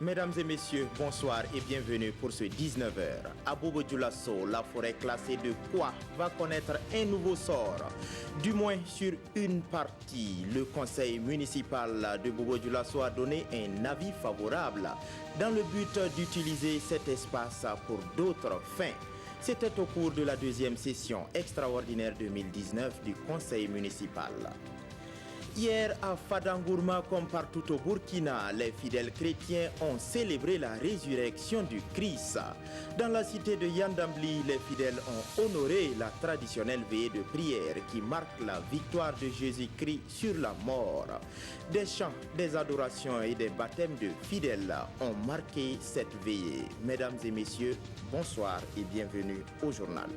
Mesdames et messieurs, bonsoir et bienvenue pour ce 19h. À Bobo-Dioulasso, la forêt classée de Kwa va connaître un nouveau sort. Du moins sur une partie, le conseil municipal de Bobo-Dioulasso a donné un avis favorable dans le but d'utiliser cet espace pour d'autres fins. C'était au cours de la deuxième session extraordinaire 2019 du conseil municipal. Hier, à Fadangourma, comme partout au Burkina, les fidèles chrétiens ont célébré la résurrection du Christ. Dans la cité de Yandambli, les fidèles ont honoré la traditionnelle veillée de prière qui marque la victoire de Jésus-Christ sur la mort. Des chants, des adorations et des baptêmes de fidèles ont marqué cette veillée. Mesdames et messieurs, bonsoir et bienvenue au journal.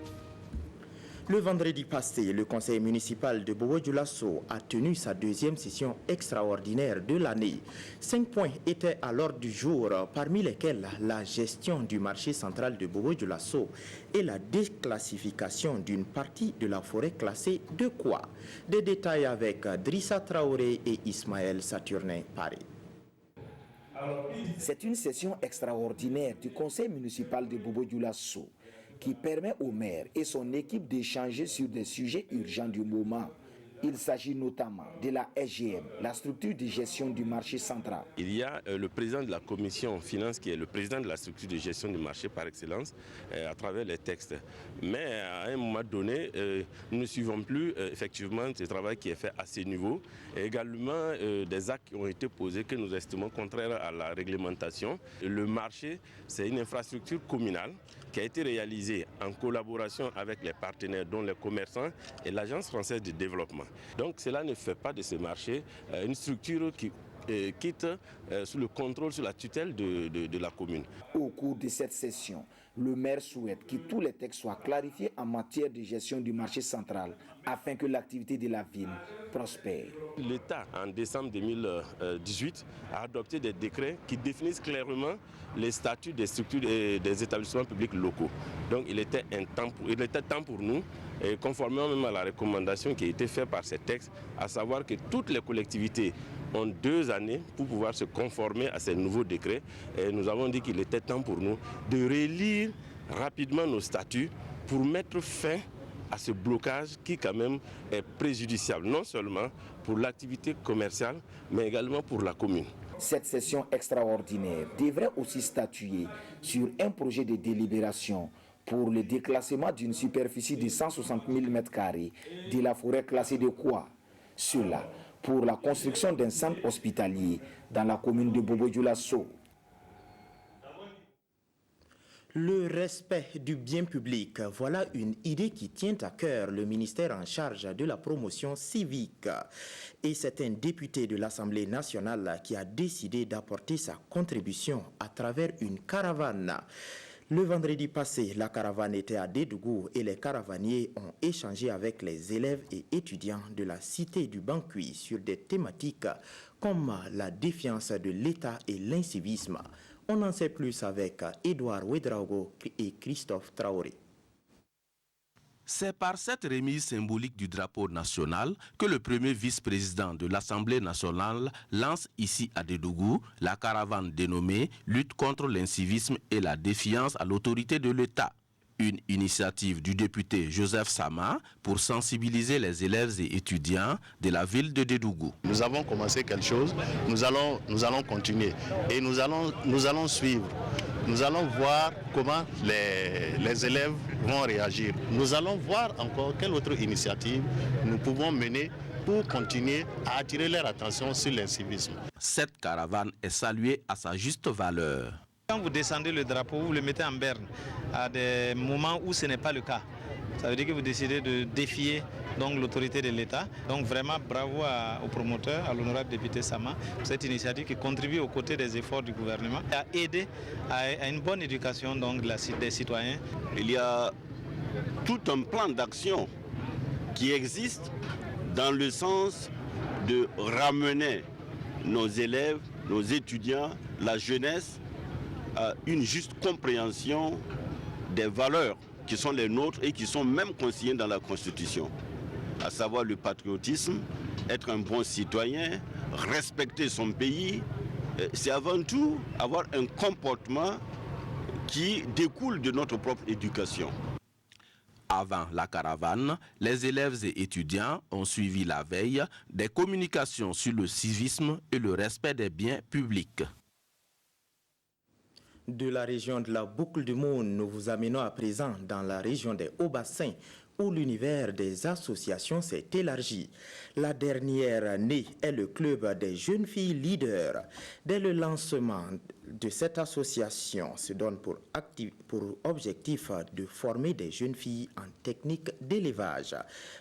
Le vendredi passé, le conseil municipal de Bobo-Dioulasso a tenu sa deuxième session extraordinaire de l'année. 5 points étaient à l'ordre du jour, parmi lesquels la gestion du marché central de Bobo-Dioulasso et la déclassification d'une partie de la forêt classée de Kwa. Des détails avec Drissa Traoré et Ismaël Saturnin Paris. C'est une session extraordinaire du conseil municipal de Bobo-Dioulasso qui permet au maire et son équipe d'échanger sur des sujets urgents du moment. Il s'agit notamment de la SGM, la structure de gestion du marché central. Il y a le président de la commission finance qui est le président de la structure de gestion du marché par excellence à travers les textes. Mais à un moment donné, nous ne suivons plus effectivement ce travail qui est fait à ces niveaux. Et également des actes qui ont été posés que nous estimons contraires à la réglementation. Le marché, c'est une infrastructure communale qui a été réalisée en collaboration avec les partenaires dont les commerçants et l'Agence française de développement. Donc cela ne fait pas de ce marché une structure qui quitte sous le contrôle, sous la tutelle de la commune. Au cours de cette session, le maire souhaite que tous les textes soient clarifiés en matière de gestion du marché central afin que l'activité de la ville prospère. L'État, en décembre 2018, a adopté des décrets qui définissent clairement les statuts des structures et des établissements publics locaux. Donc il était temps pour nous, et conformément même à la recommandation qui a été faite par ces textes, à savoir que toutes les collectivités ont 2 années pour pouvoir se conformer à ces nouveaux décrets. Et nous avons dit qu'il était temps pour nous de relire rapidement nos statuts pour mettre fin à ce blocage qui quand même est préjudiciable, non seulement pour l'activité commerciale, mais également pour la commune. Cette session extraordinaire devrait aussi statuer sur un projet de délibération pour le déclassement d'une superficie de 160 000 m² de la forêt classée de Kwa. Cela pour la construction d'un centre hospitalier dans la commune de Bobo-Dioulasso. Le respect du bien public, voilà une idée qui tient à cœur le ministère en charge de la promotion civique. Et c'est un député de l'Assemblée nationale qui a décidé d'apporter sa contribution à travers une caravane. Le vendredi passé, la caravane était à Dédougou et les caravaniers ont échangé avec les élèves et étudiants de la cité du Bankui sur des thématiques comme la défiance de l'État et l'incivisme. On en sait plus avec Edouard Ouedraogo et Christophe Traoré. C'est par cette remise symbolique du drapeau national que le premier vice-président de l'Assemblée nationale lance ici à Dédougou la caravane dénommée « Lutte contre l'incivisme et la défiance à l'autorité de l'État ». Une initiative du député Joseph Sama pour sensibiliser les élèves et étudiants de la ville de Dédougou. Nous avons commencé quelque chose, nous allons continuer et nous allons suivre. Nous allons voir comment les élèves vont réagir. Nous allons voir encore quelle autre initiative nous pouvons mener pour continuer à attirer leur attention sur l'incivisme. Cette caravane est saluée à sa juste valeur. Quand vous descendez le drapeau, vous le mettez en berne à des moments où ce n'est pas le cas. Ça veut dire que vous décidez de défier l'autorité de l'État. Donc vraiment bravo au promoteur, à l'honorable député Sama, pour cette initiative qui contribue aux côtés des efforts du gouvernement à aider à une bonne éducation des citoyens. Il y a tout un plan d'action qui existe dans le sens de ramener nos élèves, nos étudiants, la jeunesse à une juste compréhension des valeurs qui sont les nôtres et qui sont même consignées dans la Constitution, à savoir le patriotisme, être un bon citoyen, respecter son pays, c'est avant tout avoir un comportement qui découle de notre propre éducation. Avant la caravane, les élèves et étudiants ont suivi la veille des communications sur le civisme et le respect des biens publics. De la région de la Boucle du Monde, nous vous amenons à présent dans la région des Hauts-Bassins, où l'univers des associations s'est élargi. La dernière née est le club des jeunes filles leaders. Dès le lancement de cette association, se donne pour objectif de former des jeunes filles en technique d'élevage.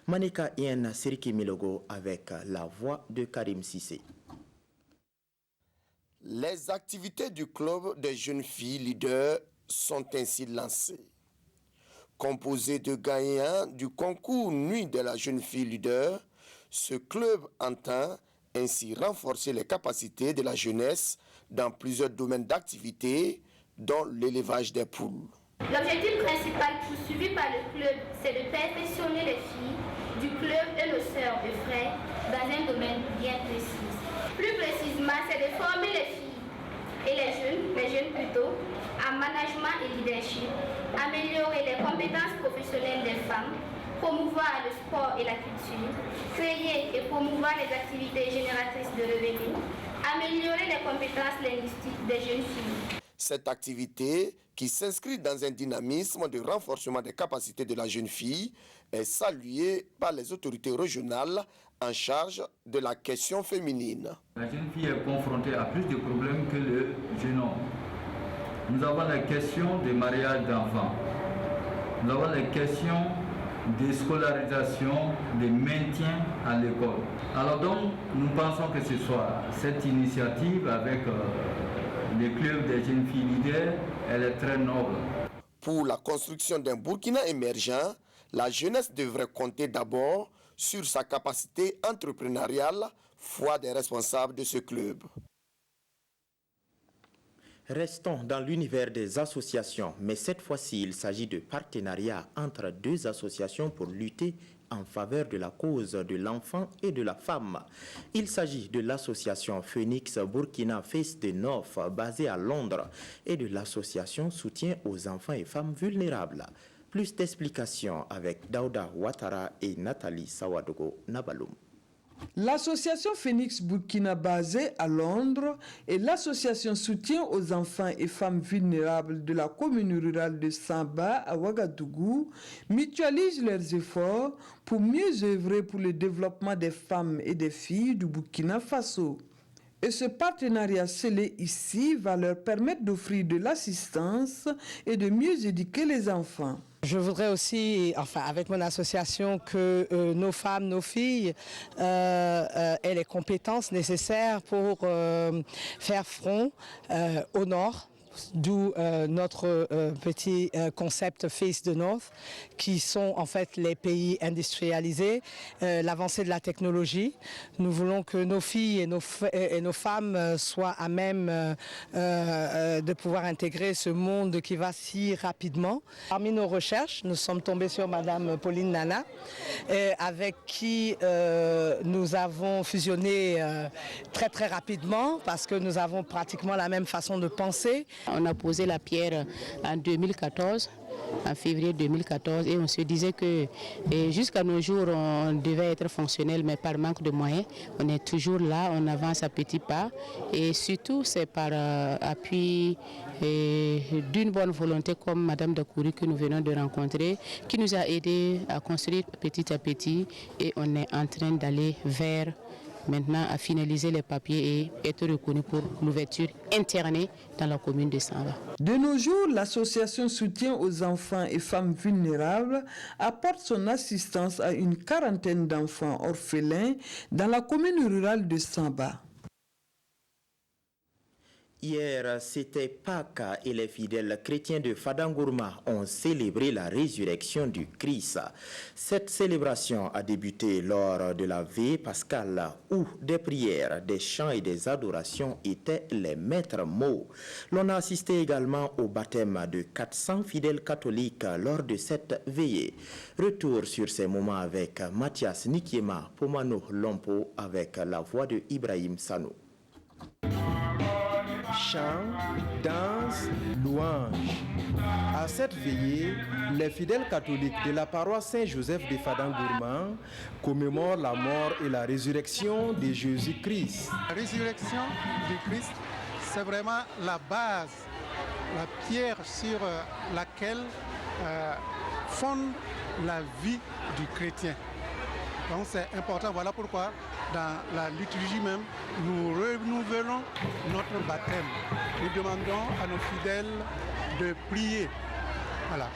Manika Yen Siriki Milogo avec la voix de Karim Sissé. Les activités du club des jeunes filles leaders sont ainsi lancées. Composé de gagnants du concours Nuit de la jeune fille leader, ce club entend ainsi renforcer les capacités de la jeunesse dans plusieurs domaines d'activité, dont l'élevage des poules. L'objectif principal poursuivi par le club, c'est de perfectionner les filles du club et nos sœurs et frères dans un domaine bien précis. Plus précisément, c'est de former les filles et les jeunes plutôt, en management et leadership, améliorer les compétences professionnelles des femmes, promouvoir le sport et la culture, créer et promouvoir les activités génératrices de revenus, améliorer les compétences linguistiques des jeunes filles. Cette activité, qui s'inscrit dans un dynamisme de renforcement des capacités de la jeune fille, est saluée par les autorités régionales en charge de la question féminine. La jeune fille est confrontée à plus de problèmes que le jeune homme. Nous avons la question des mariages d'enfants. Nous avons la question de scolarisation, de maintien à l'école. Alors donc, nous pensons que ce soit cette initiative avec le club des jeunes filles leaders, elle est très noble. Pour la construction d'un Burkina émergent, la jeunesse devrait compter d'abord sur sa capacité entrepreneuriale, foi des responsables de ce club. Restons dans l'univers des associations, mais cette fois-ci, il s'agit de partenariats entre deux associations pour lutter en faveur de la cause de l'enfant et de la femme. Il s'agit de l'association Phoenix Burkina Face de North, basée à Londres, et de l'association Soutien aux enfants et femmes vulnérables. Plus d'explications avec Daouda Ouattara et Nathalie Sawadogo Nabaloum. L'association Phoenix Burkina basée à Londres et l'association Soutien aux enfants et femmes vulnérables de la commune rurale de Samba à Ouagadougou mutualisent leurs efforts pour mieux œuvrer pour le développement des femmes et des filles du Burkina Faso. Et ce partenariat scellé ici va leur permettre d'offrir de l'assistance et de mieux éduquer les enfants. Je voudrais aussi, avec mon association, que nos femmes, nos filles aient les compétences nécessaires pour faire front au nord. D'où notre petit concept Face the North, qui sont en fait les pays industrialisés, l'avancée de la technologie. Nous voulons que nos filles et nos femmes soient à même de pouvoir intégrer ce monde qui va si rapidement. Parmi nos recherches, nous sommes tombés sur Madame Pauline Nana, avec qui nous avons fusionné très très rapidement parce que nous avons pratiquement la même façon de penser. On a posé la pierre en 2014, en février 2014, et on se disait que jusqu'à nos jours, on devait être fonctionnel, mais par manque de moyens. On est toujours là, on avance à petits pas, et surtout c'est par appui d'une bonne volonté comme Madame Dakouri que nous venons de rencontrer, qui nous a aidés à construire petit à petit, et on est en train d'aller vers maintenant à finaliser les papiers et être reconnu pour l'ouverture internée dans la commune de Samba. De nos jours, l'association Soutien aux enfants et femmes vulnérables apporte son assistance à une quarantaine d'enfants orphelins dans la commune rurale de Samba. Hier, c'était Pâques et les fidèles chrétiens de Fadangourma ont célébré la résurrection du Christ. Cette célébration a débuté lors de la veille pascale où des prières, des chants et des adorations étaient les maîtres mots. L'on a assisté également au baptême de 400 fidèles catholiques lors de cette veillée. Retour sur ces moments avec Mathias Nikiema, Pomano Lompo avec la voix de Ibrahim Sanou. chants, danses, louanges. À cette veillée, les fidèles catholiques de la paroisse Saint-Joseph de Fadangourmand commémorent la mort et la résurrection de Jésus-Christ. La résurrection du Christ, c'est vraiment la base, la pierre sur laquelle fonde la vie du chrétien. Donc c'est important, voilà pourquoi dans la liturgie même, nous renouvelons notre baptême. Nous demandons à nos fidèles de prier, voilà,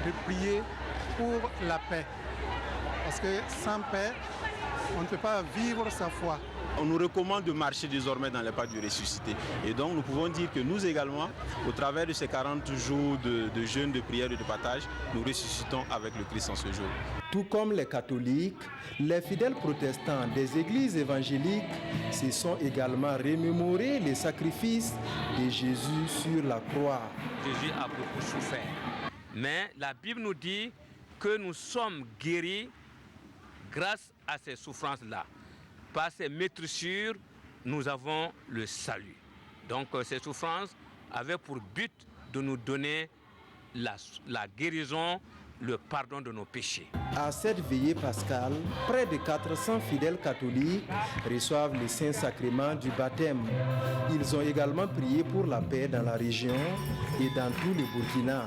de prier pour la paix. Parce que sans paix, on ne peut pas vivre sa foi. On nous recommande de marcher désormais dans les pas du ressuscité. Et donc nous pouvons dire que nous également, au travers de ces 40 jours de jeûne, de prière et de partage, nous ressuscitons avec le Christ en ce jour. Tout comme les catholiques, les fidèles protestants des églises évangéliques se sont également remémorés les sacrifices de Jésus sur la croix. Jésus a beaucoup souffert. Mais la Bible nous dit que nous sommes guéris grâce à ces souffrances-là. Par ces maîtrissures, nous avons le salut. Donc ces souffrances avaient pour but de nous donner la guérison, le pardon de nos péchés. À cette veillée pascale, près de 400 fidèles catholiques reçoivent le Saint-Sacrement du baptême. Ils ont également prié pour la paix dans la région et dans tout le Burkina.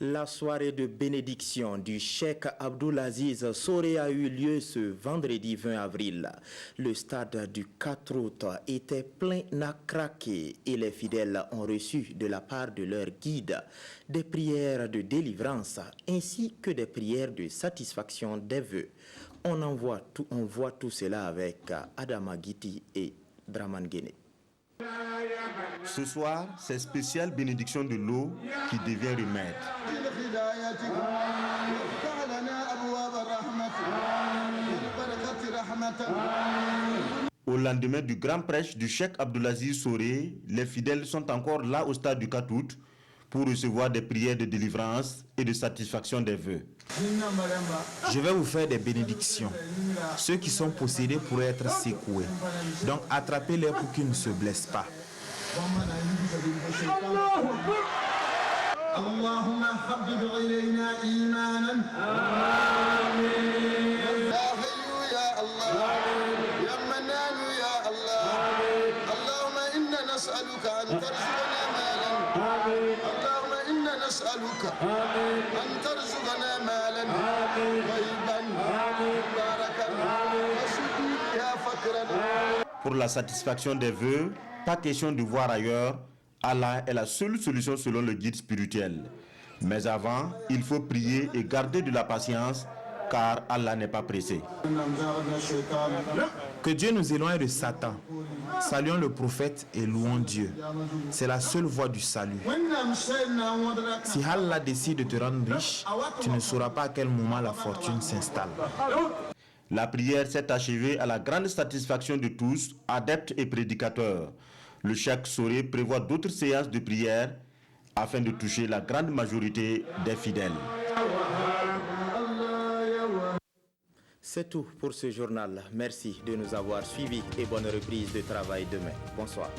La soirée de bénédiction du cheikh Abdulaziz Soré a eu lieu ce vendredi 20 avril. Le stade du 4 août était plein à craquer et les fidèles ont reçu de la part de leur guide des prières de délivrance ainsi que des prières de satisfaction des vœux. On voit tout cela avec Adama Giti et Draman Guéné. Ce soir, c'est spécial bénédiction de l'eau qui devient remède. Au lendemain du grand prêche du cheikh Abdulaziz Soré, les fidèles sont encore là au stade du 4 août pour recevoir des prières de délivrance et de satisfaction des vœux. Je vais vous faire des bénédictions. Ceux qui sont possédés pourraient être secoués. Donc attrapez-les pour qu'ils ne se blessent pas. Pour la satisfaction des vœux, pas question de voir ailleurs. Allah est la seule solution selon le guide spirituel. Mais avant, il faut prier et garder de la patience, car Allah n'est pas pressé. Que Dieu nous éloigne de Satan. Saluons le prophète et louons Dieu. C'est la seule voie du salut. Si Allah décide de te rendre riche, tu ne sauras pas à quel moment la fortune s'installe. La prière s'est achevée à la grande satisfaction de tous, adeptes et prédicateurs. Le cheikh Soré prévoit d'autres séances de prière afin de toucher la grande majorité des fidèles. C'est tout pour ce journal. Merci de nous avoir suivis et bonne reprise de travail demain. Bonsoir.